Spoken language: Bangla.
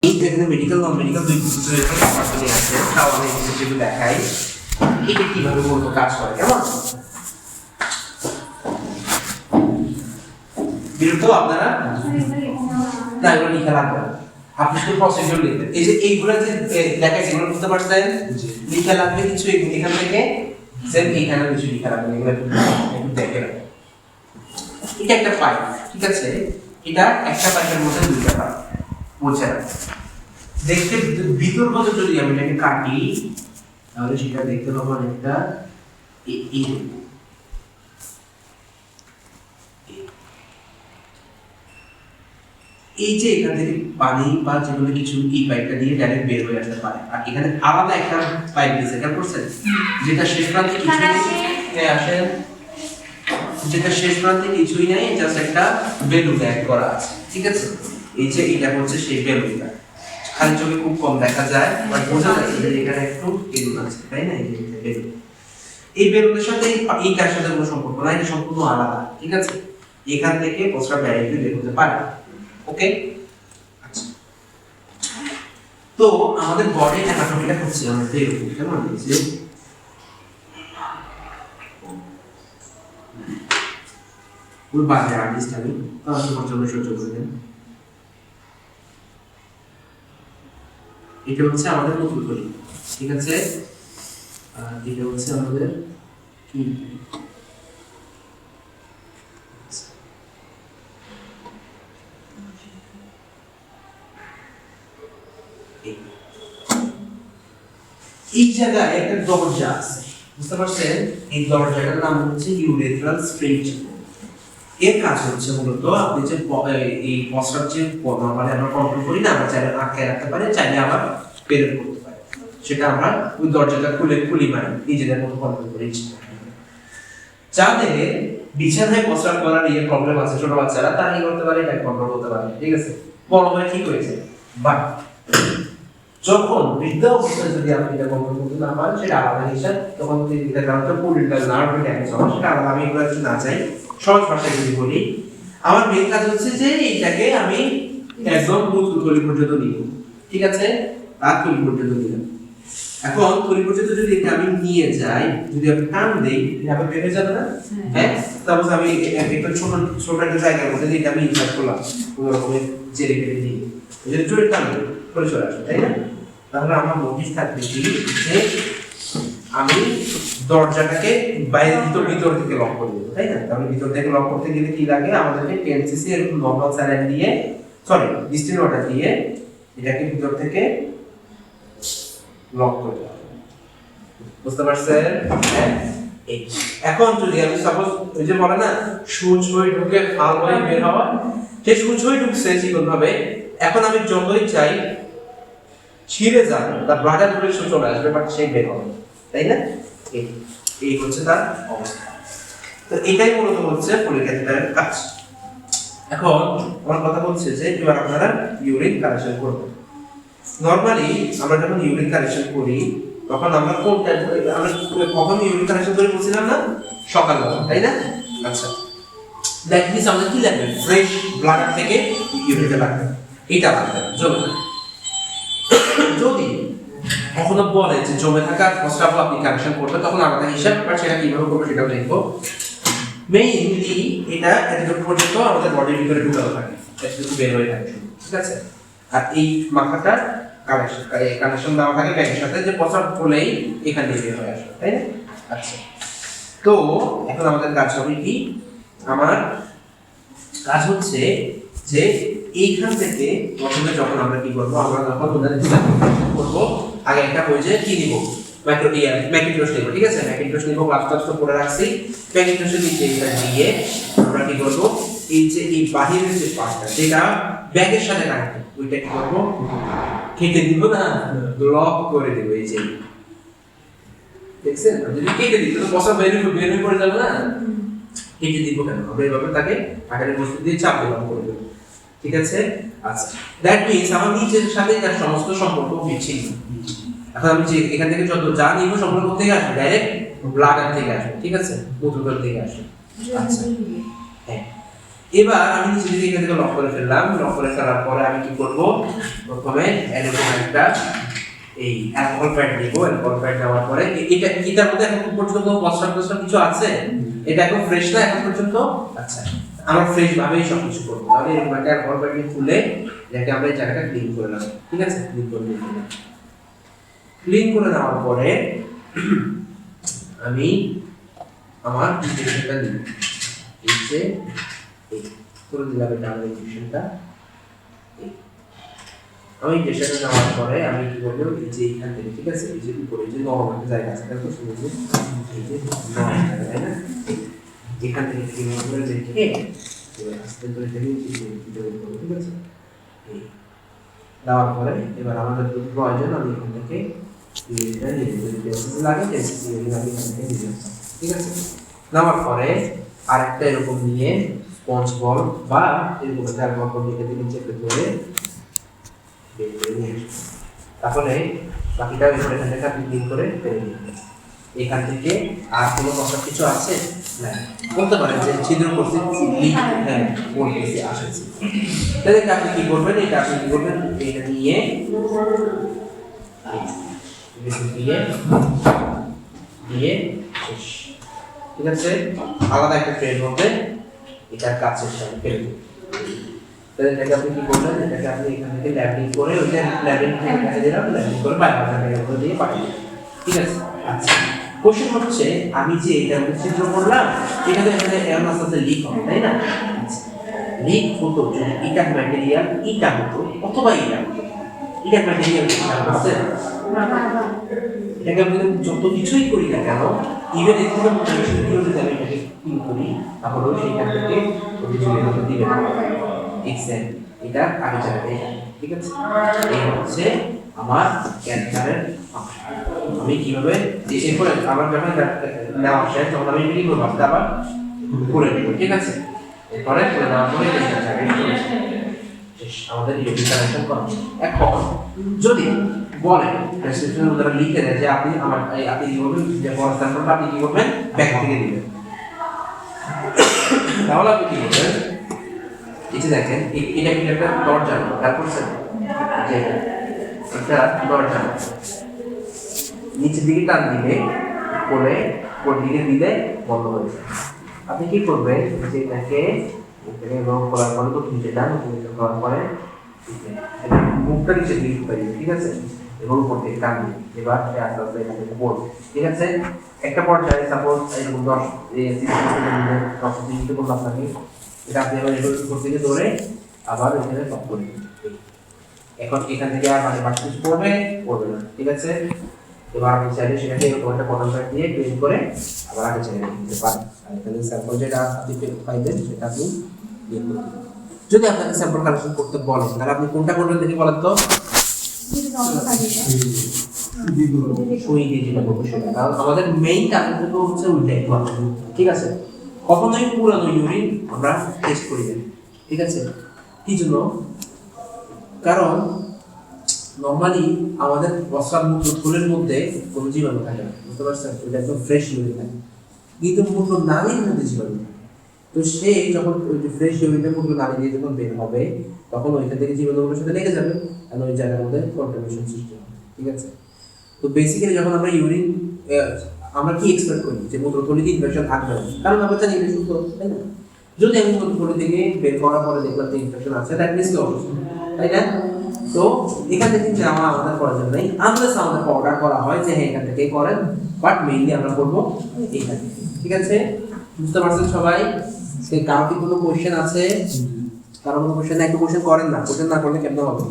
এখানে মেডিকেল নন মেডিকেল দুই ধরনের পার্সোনালি আছে, তাও আমি সেগুলো দেখাই এটা কিভাবে মূলত কাজ করে। কেমন বিরক্ত আপনারা না এগুলো লিখে লাগবে না, আপনি শুধু প্রসিডিউর লিখবেন। এই যে এইগুলো যে লেখা সেগুলো বুঝতে পারছেন, লিখে লাগবে কিছু এখান থেকে সেম এইখানে কিছু লিখে লাগবে, এগুলো একটু দেখে রাখবেন। এটা একটা পাইপ, ঠিক আছে, এটা একটা পাইপের মধ্যে দুইটা পাইপ বুঝছে না। দেখতে ভিতরগত যদি আমি এটাকে কাটি তাহলে সেটা দেখতে পাবো একটা এই যে এখান থেকে পানি বা যেগুলো কিছু এই পাইপটা দিয়ে ডাইরেক্ট বের হয়ে আসতে পারে, আর এখানে আলাদা একটা পাইপ দিয়েছে, কেমন করছেন, যেটা শেষ প্রান্তে কিছুই আসেন, যেটা শেষ প্রান্তে কিছুই নাই, জাস্ট একটা বেলুন অ্যাড করা আছে, ঠিক আছে। এই যে এটা হচ্ছে সেই বেলুনটা, খালি চোখে খুব কম দেখা যায়, বাট বোঝা যাচ্ছে যে এখানে একটু বেলুন আছে, তাই না? এই যে বেলুন, এই বেলুনের সাথে এই কার সাথে কোনো সম্পর্ক নাই, এটা সম্পূর্ণ আলাদা, ঠিক আছে। এখান থেকে প্রস্রাব ডাইরেক্টলি বের হতে পারে, ওকে। আচ্ছা, তো আমাদের বডি অ্যানাটমিটা হচ্ছে আমাদের এরকম, কেমন যে ওই বাজে আর্টিস্ট আমি তোমার জন্য সহ্য করে দেন। এটা হচ্ছে আমাদের মূত্রথলি, ঠিক আছে, আর এটা হচ্ছে আমাদের কি এই জায়গায় একটা দরজা আছে, বুঝতে পারছেন? এই দরজাটার নাম হচ্ছে ইউরেথ্রাল স্ফিংক্টার। এর কাজ হচ্ছে মূলত আপনি যে এই প্রস্রাব যে নরমালি আমরা কন্ট্রোল করি না, আমরা চাইলে আটকে রাখতে পারি, চাইলে আবার বের করতে পারি, সেটা আমরা ওই দরজাটা খুলি মারি নিজেদের মতো কন্ট্রোল করি। যাদের বিছানায় প্রস্রাব করার প্রবলেম আছে, ছোট বাচ্চারা, তারা কি করতে পারে, এটা কন্ট্রোল করতে পারে, ঠিক আছে, বড় হয়ে ঠিক হয়েছে। বাট যখন বৃদ্ধ অবস্থায় যদি আপনি এটা কন্ট্রোল করতে না পারেন, সেটা আলাদা হিসাব, তখন এটা কারণে পুরিটাল নার্ভ ড্যামেজ হয়, সেটা আলাদা। আমি এগুলো একটু না চাই, সহজ ভাষায় যদি বলি, আমার মেন কাজ হচ্ছে যে এইটাকে আমি একদম মূত্রথলি পর্যন্ত নিব, ঠিক আছে, আর থলি পর্যন্ত নিলাম। এখন থলি পর্যন্ত যদি এটা আমি নিয়ে যাই, যদি আমি টান দেই, এটা বেড়ে যাবে না? হ্যাঁ, তারপর আমি একটা ছোট ছোট একটা জায়গার মধ্যে এটা আমি ইনসার্ট করলাম, কোনো রকমের জেরে ফেলে দিই, যদি জোরে টান দেই করে চলে আসবে, তাই না? তাহলে আমার নোটিশ থাকবে কি যে আমি দরজাটাকে বাইরে ভিতর থেকে লক করে দেবো, তাই না? তাহলে ভিতর থেকে লক করতে গেলে কি লাগে, আমাদেরকে 10 সিসি এরকম নরমাল স্যালাইন দিয়ে, সরি ডিস্টিল ওয়াটার দিয়ে এটাকে ভিতর থেকে লক করে দেওয়া, বুঝতে পারছেন? এখন যদি আমি সাপোজ ওই যে বলে না সুচ হয়ে ঢুকে ফাল হয়ে বের হওয়া, সেই সুচ হয়ে ঢুকছে চিকন ভাবে, এখন আমি যতই চাই ছিঁড়ে যাবে, তার ব্লাডার প্রেশার চলে আসবে, বাট সেই বের হবে, তাই না? এই হচ্ছে তার অবস্থা। তো এটাই মূলত হচ্ছে পলিক্যাথেটারের কাজ। এখন আমার কথা বলছে যে এবার আপনারা ইউরিন কালেকশন করবেন। নরমালি আমরা যখন ইউরিন কালেকশন করি তখন আমরা কোন টাইম আমরা কখন ইউরিন কালেকশন করি বলছিলাম না, সকালবেলা, তাই না? আচ্ছা, দ্যাট মিন্স আমাদের কি লাগবে, ফ্রেশ ব্লাডার থেকে ইউরিনটা লাগবে, এটা লাগবে জমে না। যদি কখনো বলে যে জমে থাকা প্রস্রাব আপনি কালেকশন করবেন, তখন আলাদা হিসাব, বাট সেটা কিভাবে করবো সেটাও দেখবো। মেইনলি এটা এতটুকু পর্যন্ত আমাদের বডির ভিতরে ঢুকানো থাকে, এতটুকু বের হয়ে থাকে, ঠিক আছে। আর এই মাথাটা কানেকশন দেওয়া থাকে ব্যাগের সাথে, যে প্রস্রাব হলেই এখান দিয়ে বের হয়ে আসে, তাই না? আচ্ছা, তো এখন আমাদের কাজ হবে কি, আমার কাজ হচ্ছে যে এইখান থেকে প্রথমে যখন আমরা কি করবো, আমরা যখন করবো আগে একটা ওই যে কি নিব, ম্যাকিন্টশ নিব, ঠিক আছে, ম্যাকিন্টশ নিব, ক্লাস তো পড়ে রাখছি, ম্যাকিন্টশের নিচে এটা দিয়ে আমরা কি করবো, এই যে এই বাহিরের যে পার্টটা যেটা ব্যাগের সাথে কানেক্টেড, ওইটা কি করবো, কেটে দিব না, লক করে দেব। এই যে দেখছেন, যদি কেটে দিই তো বসা বের হয়ে পড়ে যাবে না, কেটে দিব কেন, আমরা এইভাবে তাকে আকারের বস্তু দিয়ে চাপ দিলাম করে দেব, ঠিক আছে। আচ্ছা, দ্যাট মিন্স আমার নিচের সাথে তার সমস্ত সম্পর্ক বিচ্ছিন্ন। এখন আমি যে এখান থেকে যত যা নিব সম্পর্ক থেকে আসবে, ডাইরেক্ট ব্লাডার থেকে আসবে, ঠিক আছে, মূত্রথলি থেকে আসবে। আচ্ছা, হ্যাঁ, এবার আমি নিচে দিকে এখান থেকে লক করে ফেললাম, লক করে ফেলার পরে আমি কি করব, প্রথমে এরকম একটা এই অ্যালকোহল প্যাড নিব। অ্যালকোহল প্যাড নেওয়ার পরে এটা এটার মধ্যে এখন পর্যন্ত মশলা কিছু আছে, এটা এখন ফ্রেশ না এখন পর্যন্ত। আচ্ছা, আমরা ফ্রেশ ভাবেই সবকিছু করবো। তাহলে এরকম একটা অ্যালকোহল প্যাড নিয়ে তুলে যাকে আমরা এই জায়গাটা ক্লিন করে নেব। ঠিক আছে, ক্লিন করে নেওয়ার পরে আমি আমার ইনজেকশনটা নিব। এই যে এই করে দিলাম এটা আমার ইনজেকশনটা। আমি ইনজেকশনটা নেওয়ার পরে আমি কি করব, এই যে এখান থেকে, ঠিক আছে, এই যে উপরে যে নরম একটা জায়গা আছে দেখো, শুনুন এই যে নরম জায়গা, তাই না, এখান থেকে কি করে রেখে আস্তে করে ঢেলে দিতে হবে। ঠিক আছে, এই দেওয়ার পরে এবার আমাদের যদি প্রয়োজন আমি এখান থেকে এটা নিয়ে যদি টেস্ট লাগে টেস্ট দিয়ে আমি এখান থেকে নিয়ে আসব। ঠিক আছে, নেওয়ার পরে আরেকটা এরকম নিয়ে স্পঞ্জ বল বা এরকম একটা অ্যালকোহল দিয়ে চেপে ধরে বের করে নিয়ে আসব। তাহলে বাকিটা এখান থেকে আপনি ক্লিন করে ফেলে দিন। এখান থেকে আর কোনো কথা কিছু আছে না, বলতে পারেন যে ছিদ্র করছি, হ্যাঁ বলতেছি আসেছি। তাহলে আপনি কি করবেন, এটা আপনি কি করবেন, এটা নিয়ে দিয়ে শেষ। ঠিক আছে, আলাদা একটা ট্রের মধ্যে এটা কাছের সাথে ফেলে দিন। তাহলে এটাকে আপনি কি করবেন, এটাকে আপনি এখান থেকে ল্যাবিং করে ওইটা ল্যাবিং থেকে কাছে দিলাম, ল্যাবিং করে বাইরে দিয়ে পাঠিয়ে দিন। ঠিক আছে, আচ্ছা কোশ্চেন হচ্ছে আমি যে এটা চিত্র করলাম এটা তো এখানে এমন আস্তে লিক হবে, তাই না? লিক হতো যদি এটা ম্যাটেরিয়াল এটা হতো অথবা এটা ম্যাটেরিয়াল আছে, এটাকে আমি যত কিছুই করি না কেন, ইভেন এর থেকে যদি আমি এটাকে ক্লিন করি তাহলেও সেইখান থেকে প্রতিযোগিতা হতে দিবে না। এক্সেল এটা আগে জায়গায়, ঠিক আছে, এই হচ্ছে আমার ক্যান্সারের ফাংশন। আমি কিভাবে এরপরে আমার যখন নেওয়া শেষ তখন আমি কি করবো, আবার করে নেব। ঠিক আছে, এরপরে করে নেওয়ার পরে আমাদের ইউপি কানেকশন করা। এখন যদি বলেন প্রেসক্রিপশনের দ্বারা লিখে দেয় যে আপনি আমার আপনি কি করবেন, যে ফর স্যাম্পলটা আপনি কি করবেন ব্যাক থেকে দিবেন, তাহলে আপনি কি করবেন, এই যে দেখেন এটা কি একটা দরজা, তারপর যে একটা দরজা নিচের দিকে টান দিলে করে উপর দিকে দিলে বন্ধ হয়ে যায়। আপনি কি করবেন, যে এটাকে এবং করার পরে তো নিচে টান করার পরে মুখটা নিচে দিকে ঢুকাই, ঠিক আছে, এবং উপর থেকে টান দিন। এবার আস্তে আস্তে এখানে পড়বে। ঠিক আছে, একটা পর্যায়ে সাপোজ এরকম 10 মিনিট করলাম আপনাকে, এটা আপনি আবার এবার উপর থেকে ধরে আবার এখানে লক করে দিন। এখন এখান থেকে আর মানে বাকি কিছু পড়বে না। ঠিক আছে, এবার আপনি চাইলে সেটাকে এরকম একটা কটন প্যাড দিয়ে ক্লিন করে আবার আগে ছেড়ে দিতে পারেন। আর এখানে স্যাম্পল যেটা আপনি পাইবেন সেটা আপনি দিয়ে করতে পারেন। যদি আপনাকে স্যাম্পল কালেকশন করতে বলেন তাহলে আপনি কোনটা করবেন দেখি বলেন তো? সুই দিয়ে যেটা করবো সেটা, কারণ আমাদের মেইন টার্গেট হচ্ছে ওইটাই। ঠিক আছে, কখনোই পুরানো ইউরিন আমরা টেস্ট করি না। ঠিক আছে, কি জন্য? কারণ নরমালি আমাদের প্রস্রাব মূত্রথলির মধ্যে কোনো জীবাণু থাকে না, বুঝতে পারছেন? এটা একদম ফ্রেশ ইউরিন থাকে, কিন্তু মূত্র নালীর মধ্যে জীবাণু থাকে। তো সে যখন ওই যে ফ্রেশ ইউরিনটা মূত্র নালী দিয়ে যখন বের হবে তখন ওইখান থেকে জীবাণুগুলোর সাথে লেগে যাবে, আর ওই জায়গার মধ্যে কন্টামিনেশন সৃষ্টি হবে। ঠিক আছে, তো বেসিক্যালি যখন আমরা ইউরিন আমরা কি এক্সপেক্ট করি যে মূত্রথলিতে ইনফেকশন থাকবে না, কারণ আমরা জানি এটা সুস্থ, তাই না? যদি আমি মূত্রথলি থেকে বের করার পরে দেখলাম যে ইনফেকশন আছে, দ্যাট মিন্স কি অবস্থা, তাই না? তো এখান থেকে নেওয়া আমাদের প্রয়োজন নেই, আনলেস আমাদের অর্ডার করা হয় যে হ্যাঁ এখান থেকেই করেন, বাট মেইনলি আমরা করবো এইখান থেকে। ঠিক আছে, বুঝতে পারছেন সবাই? কারো কি কোনো কোশ্চেন আছে? কারো কোনো কোশ্চেন না? একটু কোশ্চেন করেন না, কোশ্চেন না করলে কেমন হবে?